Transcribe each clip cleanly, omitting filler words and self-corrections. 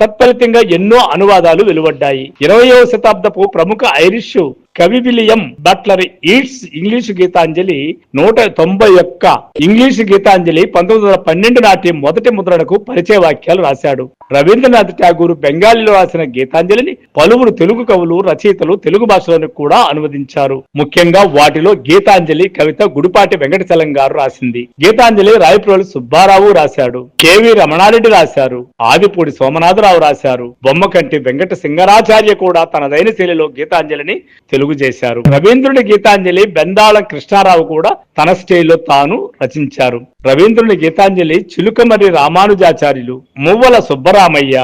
తత్ఫలితంగా ఎన్నో అనువాదాలు వెలువడ్డాయి. 20వ శతాబ్దపు ప్రముఖ ఐరిష్ కవి William Butler Yeats English Gitanjali 191 English Gitanjali 1912 నాటి మొదటి ముద్రణకు పరిచయ వాక్యాలు రాశాడు. రవీంద్రనాథ్ ఠాగూర్ బెంగాలీలో రాసిన గీతాంజలిని పలువురు తెలుగు కవులు రచయితలు తెలుగు భాషలోని కూడా అనువదించారు. ముఖ్యంగా వాటిలో గీతాంజలి కవిత గుడిపాటి వెంకటచలం గారు రాసింది. గీతాంజలి రాయప్రోలు సుబ్బారావు రాశాడు, కెవి రమణారెడ్డి రాశారు, ఆదిపూడి సోమనాథరావు రాశారు. బొమ్మకంటి వెంకట సింగరాచార్య కూడా తనదైన శైలిలో గీతాంజలిని తెలుగు చేశారు. రవీంద్రుని గీతాంజలి బెందాళం కృష్ణారావు కూడా తన స్టైల్లో తాను రచించారు. రవీంద్రుని గీతాంజలి చిలుకమర్రి రామానుజాచార్యులు, మువ్వల Subbaramaiah,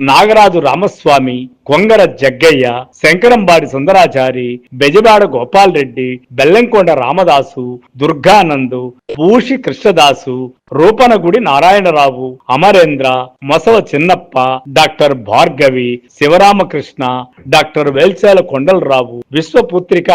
Nagaraju Ramaswamy, Kongara Jaggayya, Sankarambadi Sundarachari, బెజబాడ Gopal Reddy, Bellamkonda Ramadasu, దుర్గానందు, పూషి Krishnadas, Rupanagudi Narayana Rao, Amarendra, Mosava Chinnappa, doctor Bhargavi, Sivaramakrishna, doctor Velchela Kondalarao, Vishwaputrika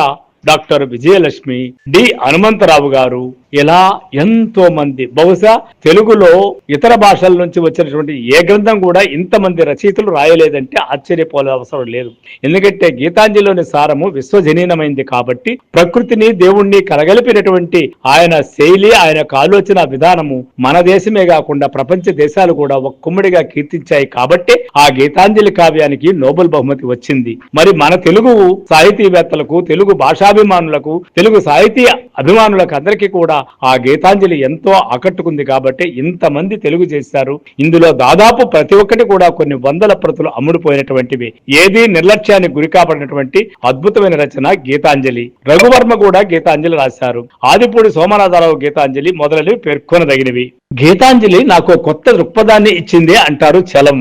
doctor Vijayalakshmi, D Hanumantharao garu, ఇలా ఎంతో మంది. బహుశా తెలుగులో ఇతర భాషల నుంచి వచ్చినటువంటి ఏ గ్రంథం కూడా ఇంతమంది రచయితలు రాయలేదంటే ఆశ్చర్యపోలే అవసరం లేదు. ఎందుకంటే గీతాంజలిలోని సారము విశ్వజనీనమైంది కాబట్టి, ప్రకృతిని దేవుణ్ణి కలగలిపినటువంటి ఆయన శైలి, ఆయన ఆలోచన విధానము మన దేశమే కాకుండా ప్రపంచ దేశాలు కూడా ఒక కుమ్మడిగా కీర్తించాయి కాబట్టి ఆ గీతాంజలి కావ్యానికి నోబెల్ బహుమతి వచ్చింది. మరి మన తెలుగు సాహితీవేత్తలకు, తెలుగు భాషాభిమానులకు, తెలుగు సాహితీ అభిమానులకు అందరికీ కూడా ఆ గీతాంజలి ఎంతో ఆకట్టుకుంది కాబట్టి ఇంతమంది తెలుగు చేశారు. ఇందులో దాదాపు ప్రతి ఒక్కటి కూడా కొన్ని వందల ప్రతులు అమ్ముడుపోయినటువంటివి. ఏది నిర్లక్ష్యానికి గురి కాబడినటువంటి అద్భుతమైన రచన గీతాంజలి. రఘువర్మ కూడా గీతాంజలి రాశారు. ఆదిపూడి సోమనాథరావు గీతాంజలి మొదలైనవి పేర్కొనదగినవి. గీతాంజలి నాకు కొత్త దృక్పథాన్ని ఇచ్చింది అంటారు చలం.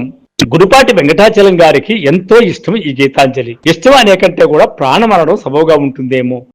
గుడిపాటి వెంకటాచలం గారికి ఎంతో ఇష్టం ఈ గీతాంజలి. ఇష్టం అనే కంటే కూడా ప్రాణమనడం సబవుగా ఉంటుందేమో.